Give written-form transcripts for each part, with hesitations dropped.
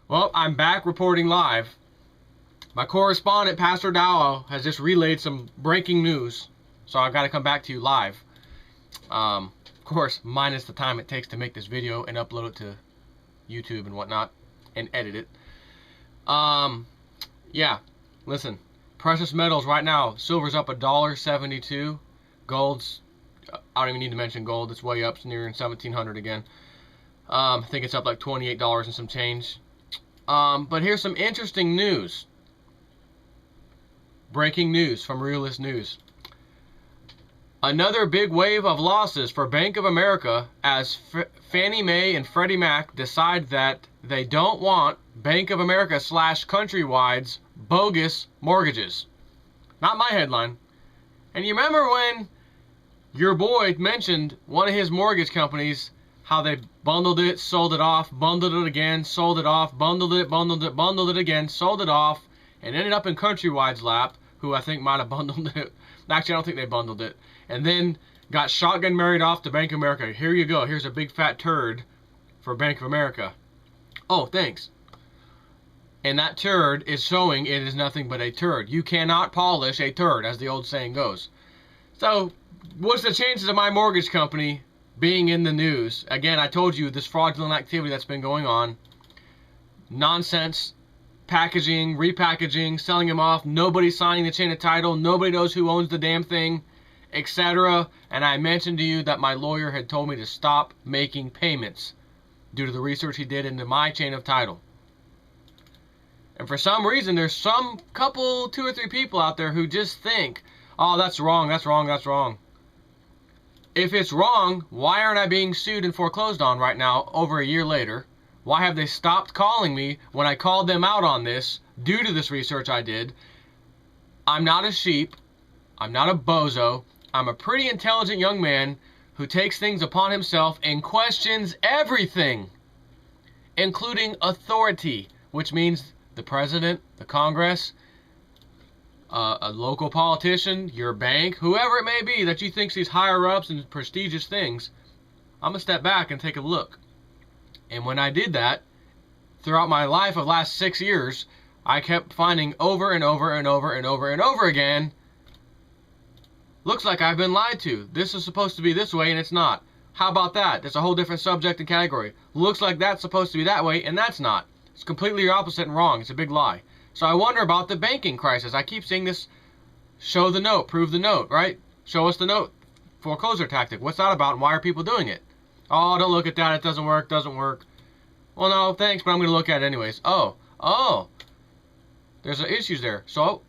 Well, I'm back reporting live. My correspondent, Pastor Dow, has just relayed some breaking news, so I've got to come back to you live. Of course, minus the time it takes to make this video and upload it to YouTube and whatnot, and edit it. Yeah, listen, precious metals right now, silver's up $1.72, gold's, I don't even need to mention gold, it's way up, it's nearing 1700 again. I think it's up like $28 and some change. But here's some interesting news. Breaking news from Realist News. Another big wave of losses for Bank of America as Fannie Mae and Freddie Mac decide that they don't want Bank of America / Countrywide's bogus mortgages. Not my headline. And you remember when your boy mentioned one of his mortgage companies, how they bundled it, sold it off, bundled it again, sold it off, bundled it, bundled it again, sold it off, and ended up in Countrywide's lap, who I think might have bundled it. Actually, I don't think they bundled it. And then got shotgun married off to Bank of America. Here you go. Here's a big fat turd for Bank of America. Oh, thanks. And that turd is showing it is nothing but a turd. You cannot polish a turd, as the old saying goes. So, what's the chances of my mortgage company being in the news? Again, I told you this fraudulent activity that's been going on. Nonsense. Packaging, repackaging, selling them off, nobody signing the chain of title, nobody knows who owns the damn thing, etc. And I mentioned to you that my lawyer had told me to stop making payments due to the research he did into my chain of title. And for some reason, there's some couple, 2 or 3 people out there who just think, oh, that's wrong, that's wrong, that's wrong. If it's wrong, why aren't I being sued and foreclosed on right now over a year later? Why have they stopped calling me when I called them out on this due to this research I did? I'm not a sheep. I'm not a bozo. I'm a pretty intelligent young man who takes things upon himself and questions everything, including authority, which means the president, the Congress, a local politician, your bank, whoever it may be that you think these higher-ups and prestigious things. I'm going to step back and take a look. And when I did that, throughout my life of last 6 years, I kept finding over and over and over and over and over again, looks like I've been lied to. This is supposed to be this way and it's not. How about that? That's a whole different subject and category. Looks like that's supposed to be that way and that's not. It's completely opposite and wrong. It's a big lie. So I wonder about the banking crisis. I keep seeing this, show the note, prove the note, right? Show us the note. Foreclosure tactic. What's that about and why are people doing it? Oh, don't look at that. It doesn't work. Doesn't work. Well, no, thanks, but I'm going to look at it anyways. Oh. There's issues there. So,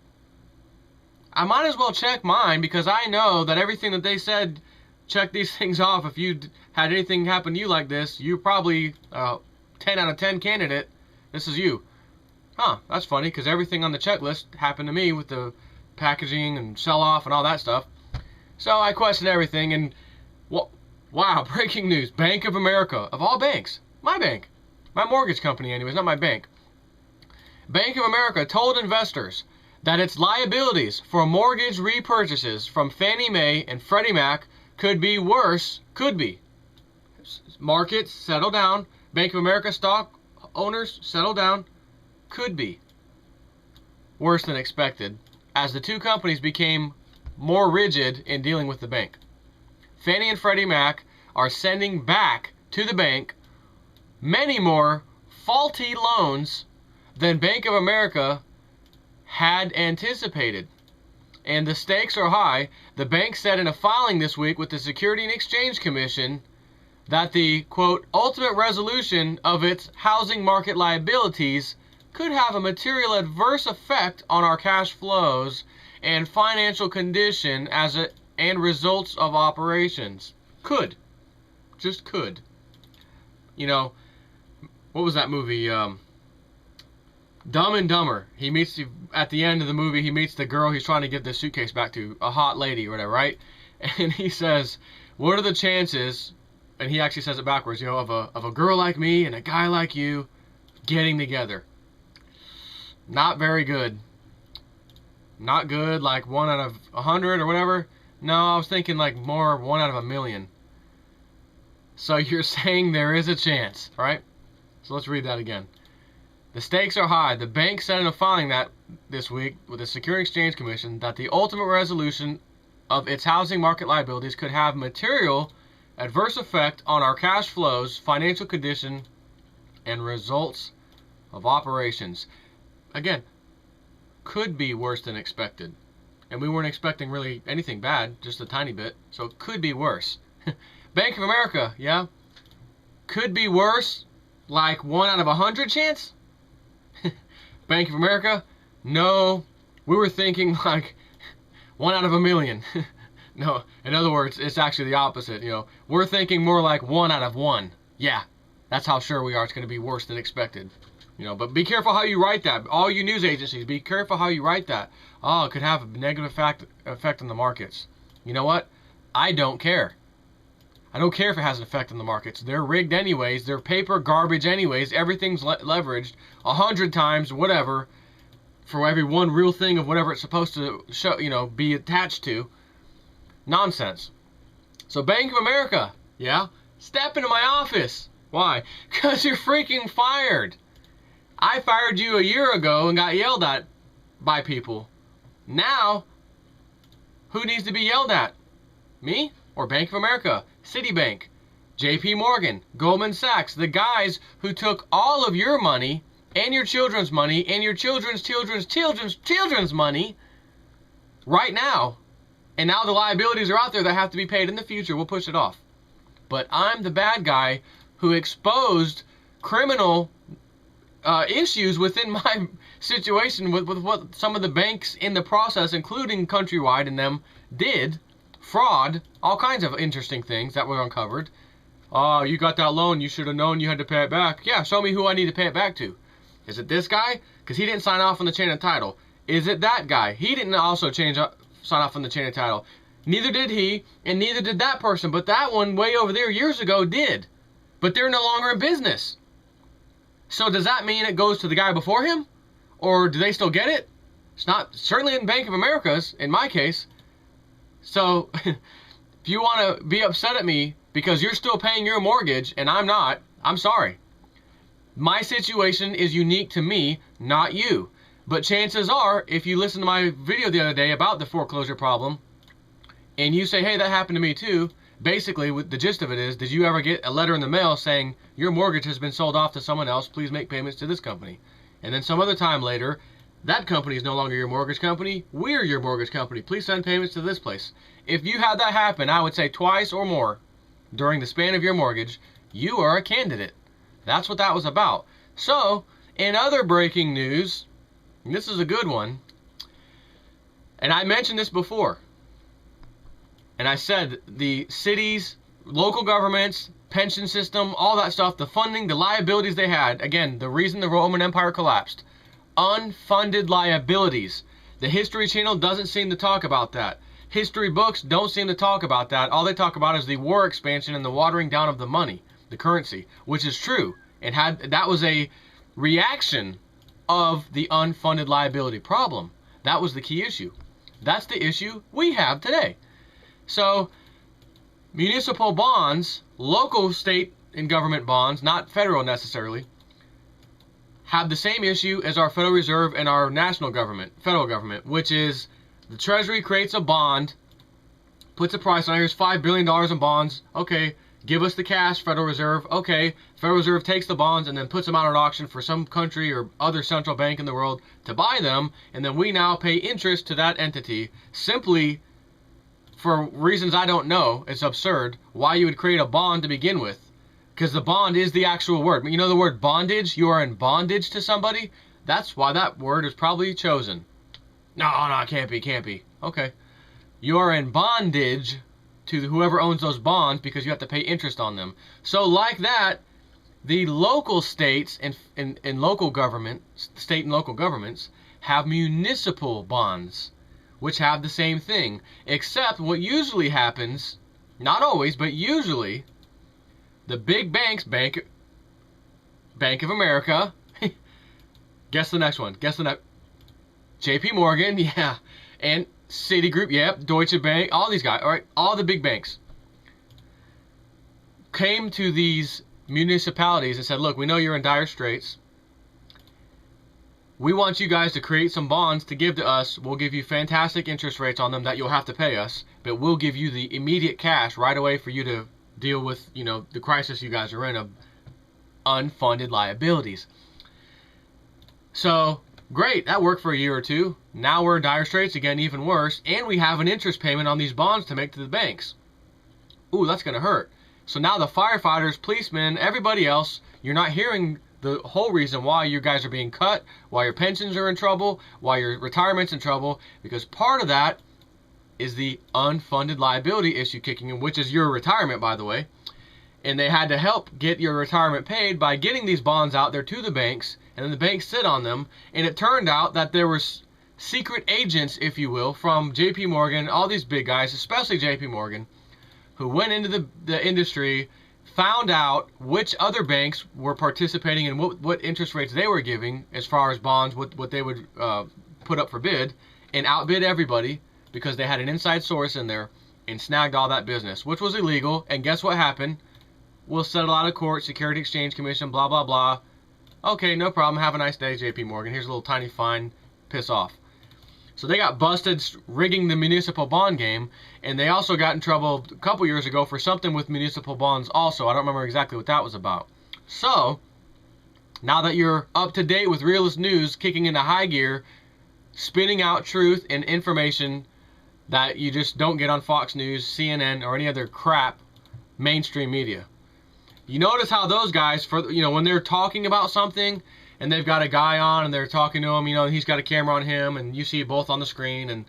I might as well check mine because I know that everything that they said, check these things off. If you had anything happen to you like this, you're probably 10 out of 10 candidate. This is you. Huh, that's funny because everything on the checklist happened to me with the packaging and sell-off and all that stuff. So, I questioned everything and... Wow, breaking news. Bank of America, of all banks, my bank, my mortgage company anyways, not my bank. Bank of America told investors that its liabilities for mortgage repurchases from Fannie Mae and Freddie Mac could be worse, Markets, settle down. Bank of America stock owners, settle down. Could be worse than expected as the two companies became more rigid in dealing with the bank. Fannie and Freddie Mac are sending back to the bank many more faulty loans than Bank of America had anticipated. And the stakes are high. The bank said in a filing this week with the Securities and Exchange Commission that the, quote, ultimate resolution of its housing market liabilities could have a material adverse effect on our cash flows and financial condition and results of operations. Could. Just could. You know, what was that movie? Dumb and Dumber. He meets, at the end of the movie, he meets the girl he's trying to give the suitcase back to, a hot lady or whatever, right? And he says, what are the chances, and he actually says it backwards, you know, of a girl like me and a guy like you getting together? Not very good. Not good, like 1 out of 100 or whatever. No, I was thinking like more 1 out of 1,000,000. So you're saying there is a chance, right? So let's read that again. The stakes are high. The bank said in a filing that this week with the Securities and Exchange Commission that the ultimate resolution of its housing market liabilities could have material adverse effect on our cash flows, financial condition, and results of operations. Again, could be worse than expected. And we weren't expecting really anything bad, just a tiny bit. So it could be worse. Bank of America, yeah? Could be worse, like 1 out of 100 chance? Bank of America? No. We were thinking like 1 out of 1,000,000. No, in other words, it's actually the opposite. We're thinking more like 1 out of 1. Yeah, that's how sure we are it's going to be worse than expected. But be careful how you write that. All you news agencies, be careful how you write that. Oh, it could have a negative effect on the markets. You know what? I don't care. I don't care if it has an effect on the markets. They're rigged anyways. They're paper garbage anyways. Everything's leveraged 100 times, whatever, for every one real thing of whatever it's supposed to show, be attached to. Nonsense. So Bank of America, yeah? Step into my office. Why? Because you're freaking fired. I fired you a year ago and got yelled at by people. Now, who needs to be yelled at? Me or Bank of America? Citibank, JP Morgan, Goldman Sachs, the guys who took all of your money and your children's money and your children's money right now. And now the liabilities are out there that have to be paid in the future. We'll push it off. But I'm the bad guy who exposed criminal issues within my situation with what some of the banks in the process, including Countrywide and them, did. Fraud, all kinds of interesting things that were uncovered. Oh, you got that loan, you should have known you had to pay it back. Yeah, show me who I need to pay it back to. Is it this guy? Because he didn't sign off on the chain of title. Is it that guy? He didn't also sign off on the chain of title. Neither did he, and neither did that person. But that one way over there years ago did. But they're no longer in business. So does that mean it goes to the guy before him? Or do they still get it? It's not, certainly in Bank of America's, in my case. So, if you want to be upset at me because you're still paying your mortgage and I'm not, I'm sorry. My situation is unique to me, not you. But chances are, if you listen to my video the other day about the foreclosure problem, and you say, hey, that happened to me too, basically, the gist of it is, did you ever get a letter in the mail saying, your mortgage has been sold off to someone else, please make payments to this company? And then some other time later, that company is no longer your mortgage company. We're your mortgage company. Please send payments to this place. If you had that happen, I would say twice or more during the span of your mortgage, you are a candidate. That's what that was about. So, in other breaking news, and this is a good one, and I mentioned this before, and I said the cities, local governments, pension system, all that stuff, the funding, the liabilities they had, again, the reason the Roman Empire collapsed. Unfunded liabilities. The History Channel doesn't seem to talk about that. History books don't seem to talk about that. All they talk about is the war expansion and the watering down of the money, the currency, which is true. That was a reaction of the unfunded liability problem. That was the key issue. That's the issue we have today. So, municipal bonds, local, state, and government bonds, not federal necessarily, have the same issue as our Federal Reserve and our national government, federal government, which is the Treasury creates a bond, puts a price on it. Here's $5 billion in bonds. Okay, give us the cash, Federal Reserve. Okay, Federal Reserve takes the bonds and then puts them out at auction for some country or other central bank in the world to buy them, and then we now pay interest to that entity simply for reasons I don't know. It's absurd why you would create a bond to begin with. Because the bond is the actual word. You know the word bondage? You are in bondage to somebody? That's why that word is probably chosen. No, it can't be. Okay. You are in bondage to whoever owns those bonds because you have to pay interest on them. So like that, the local states and local government, state and local governments, have municipal bonds, which have the same thing. Except what usually happens, not always, but usually, the big banks, Bank of America, guess the next one, JP Morgan, yeah, and Citigroup, yep, Deutsche Bank, all these guys, all right, all the big banks came to these municipalities and said, look, we know you're in dire straits. we want you guys to create some bonds to give to us. We'll give you fantastic interest rates on them that you'll have to pay us, but we'll give you the immediate cash right away for you to deal with, you know, the crisis you guys are in of unfunded liabilities. So, great, that worked for a year or two. Now we're in dire straits again, even worse, and we have an interest payment on these bonds to make to the banks. Ooh, that's going to hurt. So now the firefighters, policemen, everybody else, you're not hearing the whole reason why you guys are being cut, why your pensions are in trouble, why your retirement's in trouble, because part of that is the unfunded liability issue kicking in, which is your retirement, by the way. And they had to help get your retirement paid by getting these bonds out there to the banks, and then the banks sit on them. And it turned out that there was secret agents, if you will, from JP Morgan, all these big guys, especially JP Morgan, who went into the industry, found out which other banks were participating and what interest rates they were giving as far as bonds, what they would put up for bid, and outbid everybody because they had an inside source in there and snagged all that business, which was illegal. And guess what happened? We'll settle out of court, Security Exchange Commission, blah, blah, blah. Okay, no problem. Have a nice day, JP Morgan. Here's a little tiny fine. Piss off. So they got busted rigging the municipal bond game, and they also got in trouble a couple years ago for something with municipal bonds also. I don't remember exactly what that was about. So, now that you're up to date with Realist News kicking into high gear, spitting out truth and information that you just don't get on Fox News, CNN, or any other crap mainstream media. You notice how those guys, when they're talking about something, and they've got a guy on, and they're talking to him, he's got a camera on him, and you see it both on the screen, and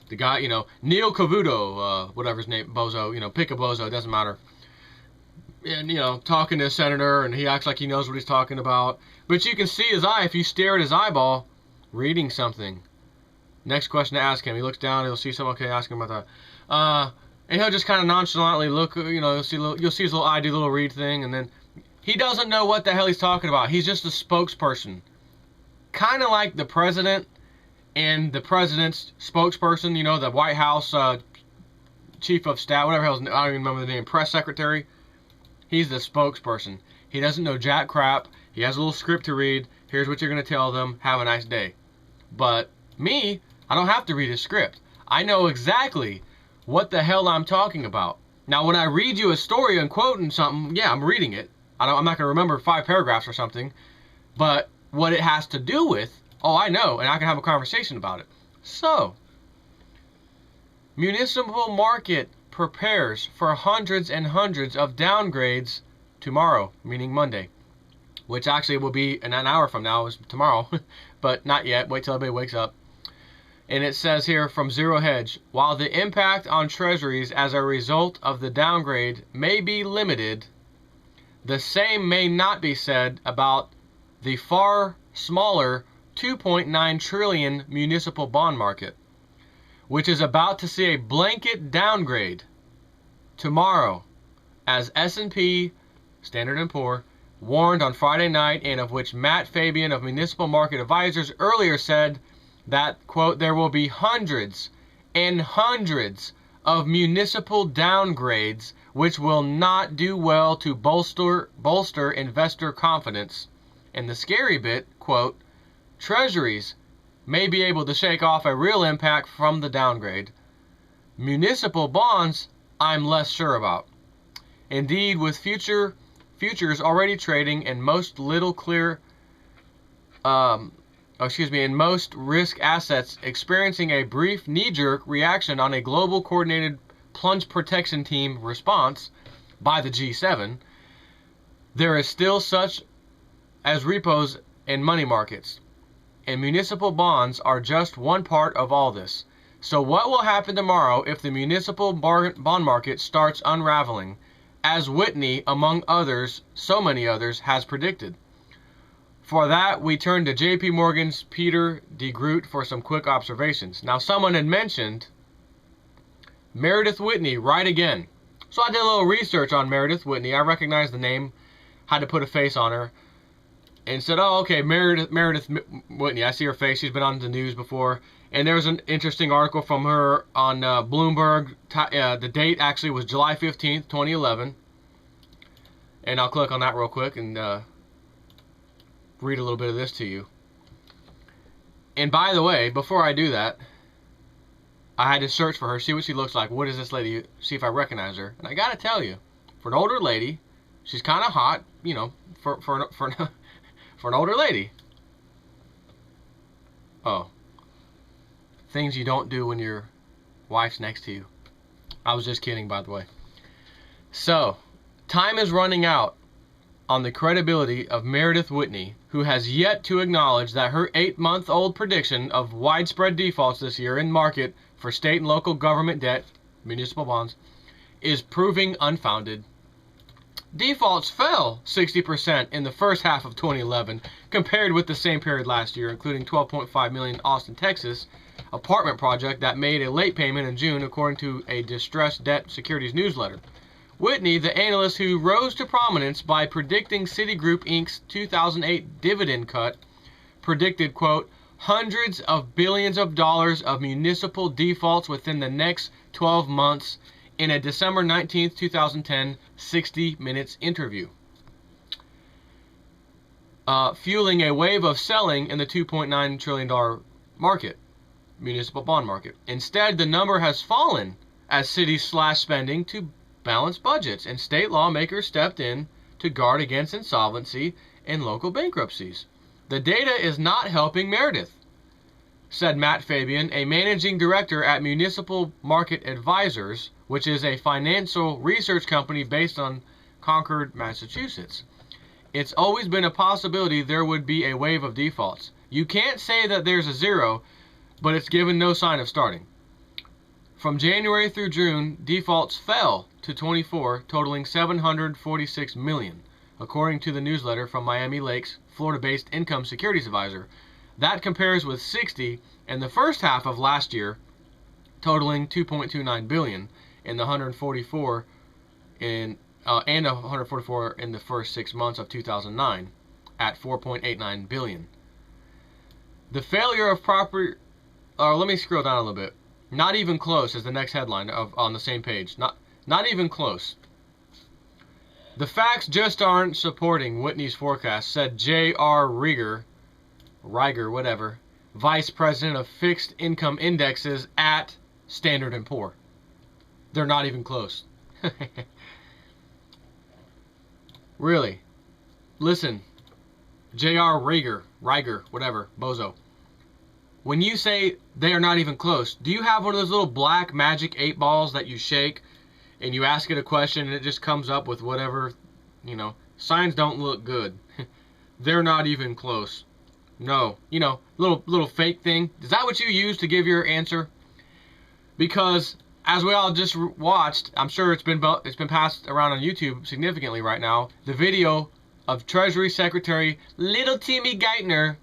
the guy, Neil Cavuto, whatever his name, Bozo, pick a Bozo, it doesn't matter. And, talking to a senator, and he acts like he knows what he's talking about. But you can see his eye, if you stare at his eyeball, reading something. Next question to ask him. He looks down, he'll see something, okay, ask him about that. And he'll just kind of nonchalantly look, you'll see his little eye do a little read thing, and then he doesn't know what the hell he's talking about. He's just a spokesperson. Kind of like the president and the president's spokesperson, the White House chief of staff, whatever hell, I don't even remember the name, press secretary. He's the spokesperson. He doesn't know jack crap. He has a little script to read. Here's what you're going to tell them. Have a nice day. But me, I don't have to read a script. I know exactly what the hell I'm talking about. Now, when I read you a story and quoting something, yeah, I'm reading it. I'm not going to remember 5 paragraphs or something. But what it has to do with, oh, I know, and I can have a conversation about it. So, municipal market prepares for hundreds and hundreds of downgrades tomorrow, meaning Monday, which actually will be in an hour from now, is tomorrow, but not yet. Wait till everybody wakes up. And it says here from Zero Hedge, while the impact on treasuries as a result of the downgrade may be limited, the same may not be said about the far smaller 2.9 trillion municipal bond market, which is about to see a blanket downgrade tomorrow, as S&P, Standard & Poor's, warned on Friday night, and of which Matt Fabian of Municipal Market Advisors earlier said that, quote, there will be hundreds and hundreds of municipal downgrades which will not do well to bolster investor confidence. And the scary bit, quote, treasuries may be able to shake off a real impact from the downgrade. Municipal bonds, I'm less sure about. Indeed, with futures already trading and most and most risk assets experiencing a brief knee-jerk reaction on a global coordinated plunge protection team response by the G7, there is still such as repos and money markets, and municipal bonds are just one part of all this. So what will happen tomorrow if the municipal bond market starts unraveling, as Whitney, among others, so many others, has predicted? For that, we turn to JP Morgan's Peter de Groot for some quick observations. Now, someone had mentioned Meredith Whitney right again. So I did a little research on Meredith Whitney. I recognized the name, had to put a face on her, and said, oh, okay, Meredith Whitney. I see her face. She's been on the news before. And there was an interesting article from her on Bloomberg. The date actually was July 15th, 2011. And I'll click on that real quick and read a little bit of this to you. And by the way, before I do that, I had to search for her, see what she looks like. What is this lady? See if I recognize her. And I gotta tell you, for an older lady, she's kind of hot, you know, for an older lady. Oh, things you don't do when your wife's next to you. I was just kidding, by the way. So, time is running out on the credibility of Meredith Whitney, who has yet to acknowledge that her 8-month-old prediction of widespread defaults this year in market for state and local government debt, municipal bonds, is proving unfounded. Defaults fell 60% in the first half of 2011 compared with the same period last year, including $12.5 million Austin, Texas apartment project that made a late payment in June, according to a distressed debt securities newsletter. Whitney, the analyst who rose to prominence by predicting Citigroup Inc.'s 2008 dividend cut, predicted, quote, hundreds of billions of dollars of municipal defaults within the next 12 months in a December 19, 2010 60 Minutes interview, fueling a wave of selling in the $2.9 trillion market, municipal bond market. Instead, the number has fallen as cities slashed spending to balance budgets, and state lawmakers stepped in to guard against insolvency and local bankruptcies. The data is not helping Meredith, said Matt Fabian, a managing director at Municipal Market Advisors, which is a financial research company based on Concord, Massachusetts. It's always been a possibility there would be a wave of defaults. You can't say that there's a zero, but it's given no sign of starting. From January through June, defaults fell to 24, totaling $746 million, according to the newsletter from Miami Lakes, Florida-based income securities advisor. That compares with 60 in the first half of last year, totaling $2.29 billion, and the 144 in the first 6 months of 2009, at $4.89 billion. The failure of proper. Let me scroll down a little bit. Not even close is the next headline on the same page. Not even close. The facts just aren't supporting Whitney's forecast, said J.R. Rieger, whatever, vice president of fixed income indexes at Standard & Poor. They're not even close. Really. Listen, J.R. Rieger, whatever, bozo. When you say they are not even close, do you have one of those little black magic 8 balls that you shake and you ask it a question and it just comes up with whatever, you know? Signs don't look good. They're not even close. No, you know, little fake thing. Is that what you use to give your answer? Because as we all just watched, I'm sure it's been passed around on YouTube significantly right now, the video of Treasury Secretary Little Timmy Geithner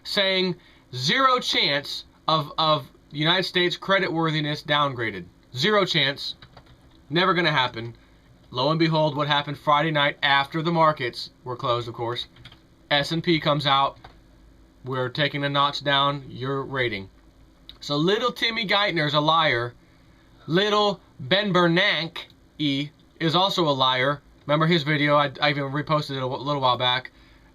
saying 0 chance of United States creditworthiness downgraded. 0 chance. Never going to happen. Lo and behold, what happened Friday night after the markets were closed, of course. S&P comes out. We're taking a notch down your rating. So little Timmy Geithner's a liar. Little Ben Bernanke is also a liar. Remember his video? I even reposted it a little while back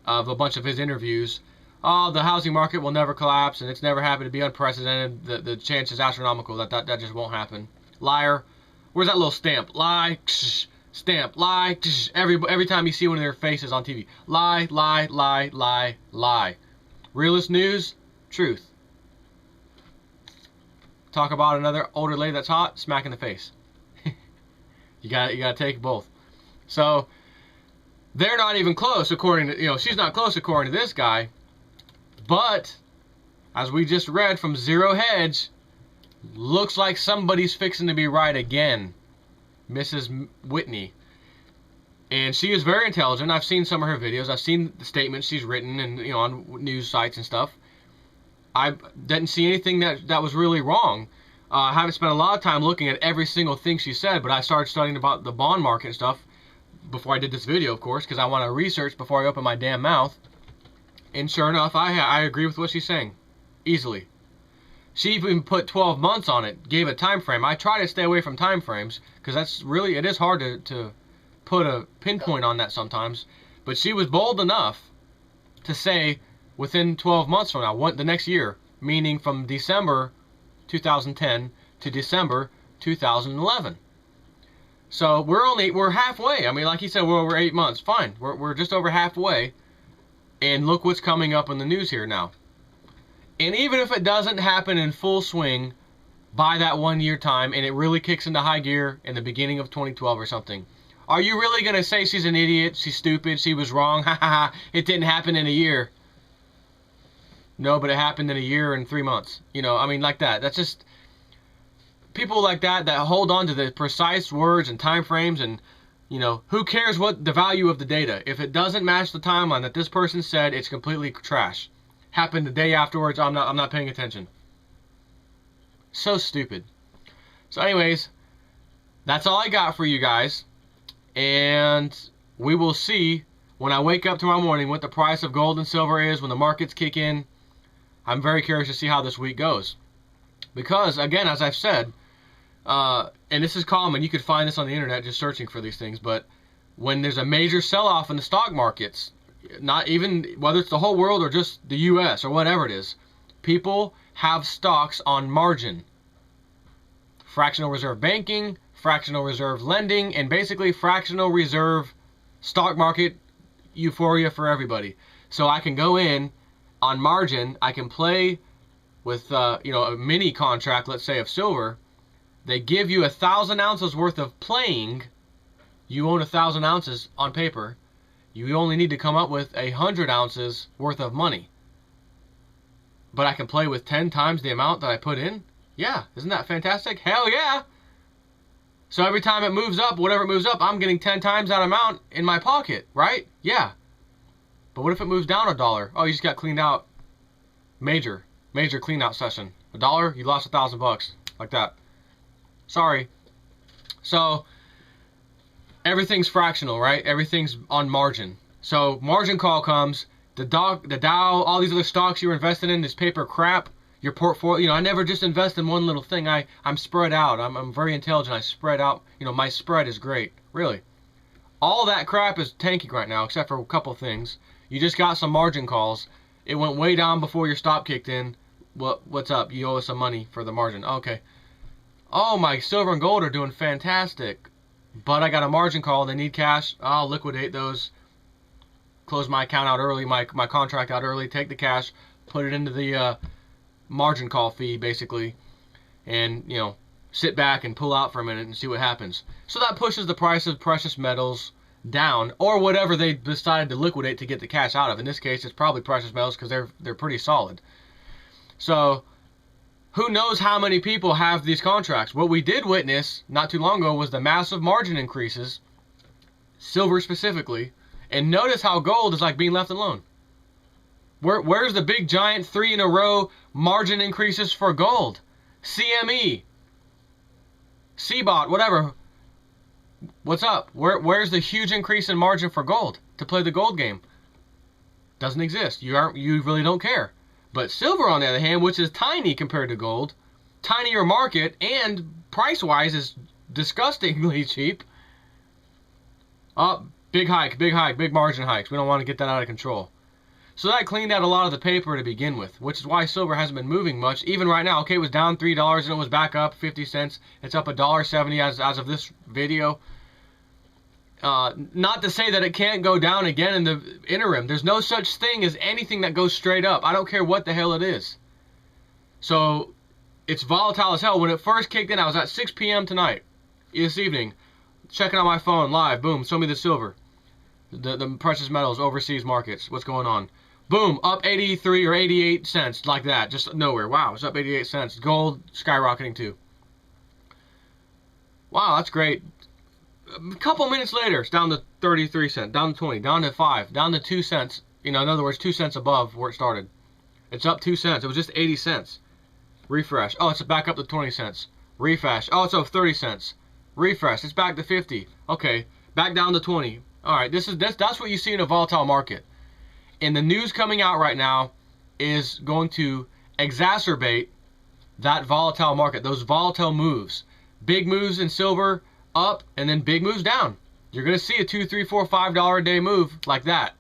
of a bunch of his interviews. Oh, the housing market will never collapse, and it's never happened to be unprecedented. The chance is astronomical that just won't happen. Liar. Where's that little stamp? Lie. Stamp. Lie. Every time you see one of their faces on TV. Lie, lie, lie, lie, lie. Realist news. Truth. Talk about another older lady that's hot. Smack in the face. You gotta take both. So they're not even close according to, she's not close according to this guy. But, as we just read from Zero Hedge, looks like somebody's fixing to be right again. Mrs. Whitney. And she is very intelligent. I've seen some of her videos. I've seen the statements she's written and on news sites and stuff. I didn't see anything that was really wrong. I haven't spent a lot of time looking at every single thing she said, but I started studying about the bond market and stuff before I did this video, of course, because I want to research before I open my damn mouth. And sure enough, I agree with what she's saying. Easily. She even put 12 months on it, gave a time frame. I try to stay away from time frames, because it is hard to put a pinpoint on that sometimes. But she was bold enough to say within 12 months from now, the next year, meaning from December 2010 to December 2011. So we're halfway. I mean, like he said, we're over 8 months. Fine, we're just over halfway. And look what's coming up in the news here now. And even if it doesn't happen in full swing by that 1 year time, and it really kicks into high gear in the beginning of 2012 or something, are you really going to say she's an idiot, she's stupid, she was wrong, ha ha ha, it didn't happen in a year? No, but it happened in a year and 3 months. You know, I mean, like that. That's just people like that hold on to the precise words and time frames, and, you know, who cares what the value of the data? If it doesn't match the timeline that this person said, it's completely trash. Happened the day afterwards, I'm not paying attention. So stupid. So anyways, that's all I got for you guys. And we will see when I wake up tomorrow morning what the price of gold and silver is when the markets kick in. I'm very curious to see how this week goes. Because, again, as I've said, and this is common, you could find this on the internet just searching for these things, but when there's a major sell-off in the stock markets, not even whether it's the whole world or just the US or whatever it is, people have stocks on margin. Fractional reserve banking, fractional reserve lending, and basically fractional reserve stock market euphoria for everybody. So I can go in on margin, I can play with you know, a mini contract, let's say, of silver. They give you 1,000 ounces worth of playing. You own 1,000 ounces on paper. You only need to come up with 100 ounces worth of money. But I can play with 10 times the amount that I put in? Yeah, isn't that fantastic? Hell yeah! So every time it moves up, whatever it moves up, I'm getting 10 times that amount in my pocket, right? Yeah. But what if it moves down $1? Oh, you just got cleaned out. Major clean out session. $1, you lost $1,000, like that. Sorry. So everything's fractional, right? Everything's on margin. So margin call comes, the Dow, all these other stocks you're invested in, this paper crap, your portfolio, you know, I never just invest in one little thing. I'm spread out. I'm very intelligent. I spread out. You know, my spread is great. Really. All that crap is tanking right now, except for a couple things. You just got some margin calls. It went way down before your stop kicked in. What's up? You owe us some money for the margin. Okay. Oh, my silver and gold are doing fantastic. But I got a margin call. They need cash. I'll liquidate those. Close my account out early, my contract out early. Take the cash. Put it into the margin call fee, basically. And, you know, sit back and pull out for a minute and see what happens. So that pushes the price of precious metals down, or whatever they decided to liquidate to get the cash out of. In this case, it's probably precious metals because they're pretty solid. So who knows how many people have these contracts? What we did witness not too long ago was the massive margin increases, silver specifically, and notice how gold is like being left alone. Where's the big giant 3 in a row margin increases for gold? CME, CBOT, whatever. What's up? Where's the huge increase in margin for gold to play the gold game? Doesn't exist. You really don't care. But silver, on the other hand, which is tiny compared to gold, tinier market, and price-wise is disgustingly cheap. Big hike, big margin hikes. We don't want to get that out of control. So that cleaned out a lot of the paper to begin with, which is why silver hasn't been moving much. Even right now, okay, it was down $3 and it was back up 50 cents. It's up $1.70 as of this video. Not to say that it can't go down again in the interim. There's no such thing as anything that goes straight up. I don't care what the hell it is. So it's volatile as hell. When it first kicked in, I was at 6 p.m. tonight, this evening, checking on my phone live. Boom, show me the silver. The precious metals, overseas markets. What's going on? Boom, up 83 or 88 cents, like that, just nowhere. Wow, it's up 88 cents. Gold skyrocketing too. Wow, that's great. A couple minutes later, it's down to 33 cents, down to 20, down to 5, down to 2 cents. You know, in other words, 2 cents above where it started. It's up 2 cents. It was just 80 cents. Refresh. Oh, it's back up to 20 cents. Refresh. Oh, it's up 30 cents. Refresh. It's back to 50. Okay, back down to 20. All right, that's what you see in a volatile market. And the news coming out right now is going to exacerbate that volatile market, those volatile moves. Big moves in silver up and then big moves down. You're going to see a $2, $3, $4, $5 a day move like that,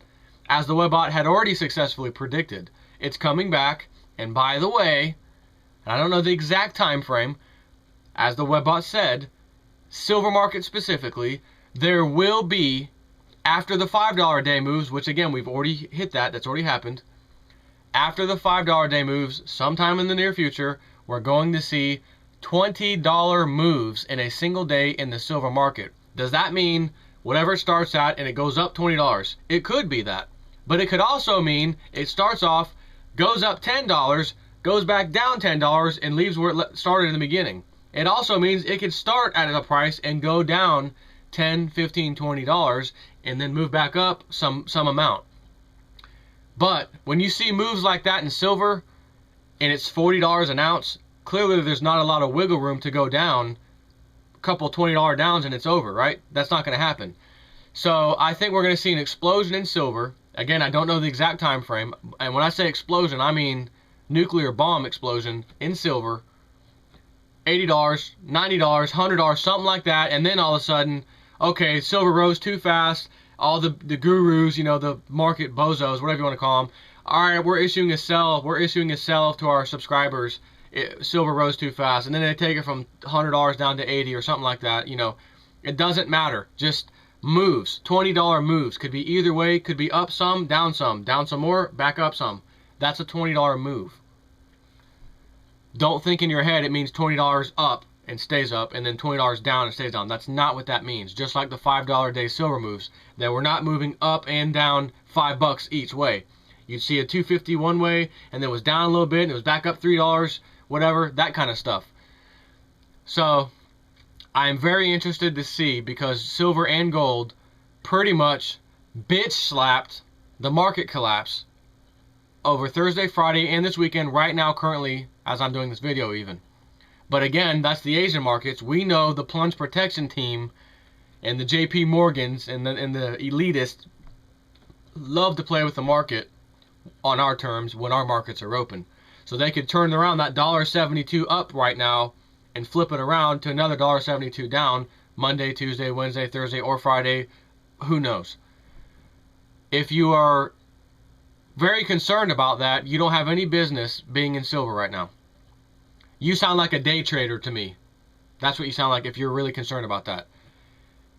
as the Webbot had already successfully predicted. It's coming back, And by the way, I don't know the exact time frame, as the webbot said, silver market specifically, there will be, after the $5 a day moves, which again, we've already hit that, that's already happened. After the $5 a day moves, sometime in the near future, we're going to see $20 moves in a single day in the silver market. Does that mean whatever it starts at and it goes up $20? It could be that. But it could also mean it starts off, goes up $10, goes back down $10, and leaves where it started in the beginning. It also means it could start at a price and go down $10, $15, $20, and then move back up some amount. But when you see moves like that in silver, and it's $40 an ounce, clearly there's not a lot of wiggle room to go down. A couple $20 downs and it's over, right? That's not going to happen. So I think we're going to see an explosion in silver. Again, I don't know the exact time frame. And when I say explosion, I mean nuclear bomb explosion in silver. $80, $90, $100, something like that. And then all of a sudden, okay, silver rose too fast. All the gurus, you know, the market bozos, whatever you want to call them. All right, we're issuing a sell. We're issuing a sell to our subscribers. Silver rose too fast. And then they take it from $100 down to 80 or something like that. You know, it doesn't matter. Just moves, $20 moves. Could be either way. Could be up some, down some more, back up some. That's a $20 move. Don't think in your head it means $20 up and stays up, and then $20 down and stays down. That's not what that means. Just like the $5 a day silver moves, that we're not moving up and down $5 each way. You'd see a 250 one way, and then it was down a little bit, and it was back up $3, whatever, that kind of stuff. So I'm very interested to see, because silver and gold pretty much bitch slapped the market collapse over Thursday, Friday, and this weekend right now currently as I'm doing this video even. But again, that's the Asian markets. We know the plunge protection team and the JP Morgans and the elitists love to play with the market on our terms when our markets are open. So they could turn around that $1.72 up right now and flip it around to another $1.72 down Monday, Tuesday, Wednesday, Thursday, or Friday. Who knows? If you are very concerned about that, you don't have any business being in silver right now. You sound like a day trader to me. That's what you sound like if you're really concerned about that.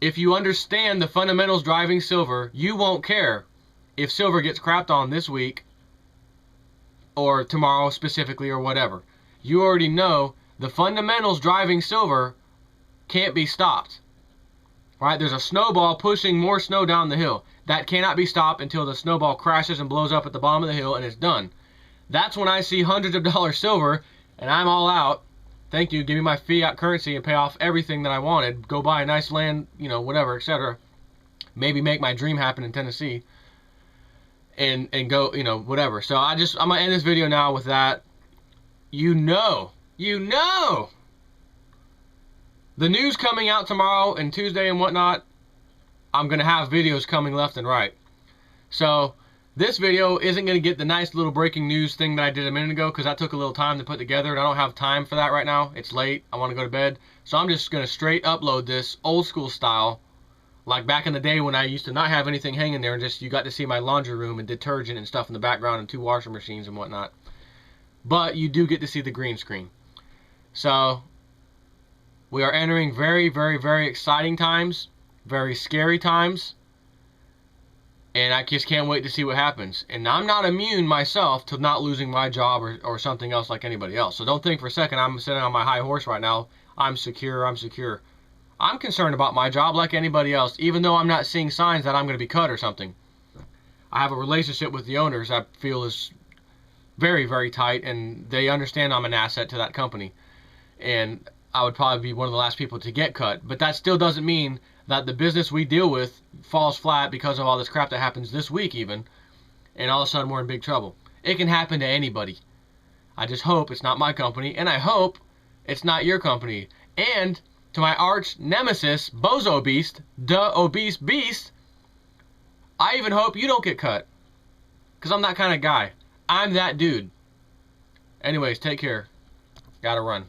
If you understand the fundamentals driving silver, you won't care if silver gets crapped on this week or tomorrow specifically or whatever. You already know the fundamentals driving silver can't be stopped. Right? There's a snowball pushing more snow down the hill. That cannot be stopped until the snowball crashes and blows up at the bottom of the hill and it's done. That's when I see hundreds of dollars silver and I'm all out. Thank you. Give me my fiat currency and pay off everything that I wanted. Go buy a nice land, you know, whatever, etc. Maybe make my dream happen in Tennessee. And go, you know, whatever. So I'm going to end this video now with that. You know. The news coming out tomorrow and Tuesday and whatnot, I'm going to have videos coming left and right. So this video isn't going to get the nice little breaking news thing that I did a minute ago, because that took a little time to put together and I don't have time for that right now. It's late. I want to go to bed. So I'm just going to straight upload this old school style, like back in the day when I used to not have anything hanging there and just you got to see my laundry room and detergent and stuff in the background and 2 washing machines and whatnot. But you do get to see the green screen. So we are entering very, very, very exciting times, very scary times, and I just can't wait to see what happens. And I'm not immune myself to not losing my job or something else like anybody else. So don't think for a second I'm sitting on my high horse right now. I'm secure. I'm concerned about my job like anybody else, even though I'm not seeing signs that I'm going to be cut or something. I have a relationship with the owners I feel is very, very tight, and they understand I'm an asset to that company. And I would probably be one of the last people to get cut. But that still doesn't mean that the business we deal with falls flat because of all this crap that happens this week even, and all of a sudden we're in big trouble. It can happen to anybody. I just hope it's not my company, and I hope it's not your company. And to my arch nemesis, Bozo Beast, the obese beast, I even hope you don't get cut. Because I'm that kind of guy. I'm that dude. Anyways, take care. Gotta run.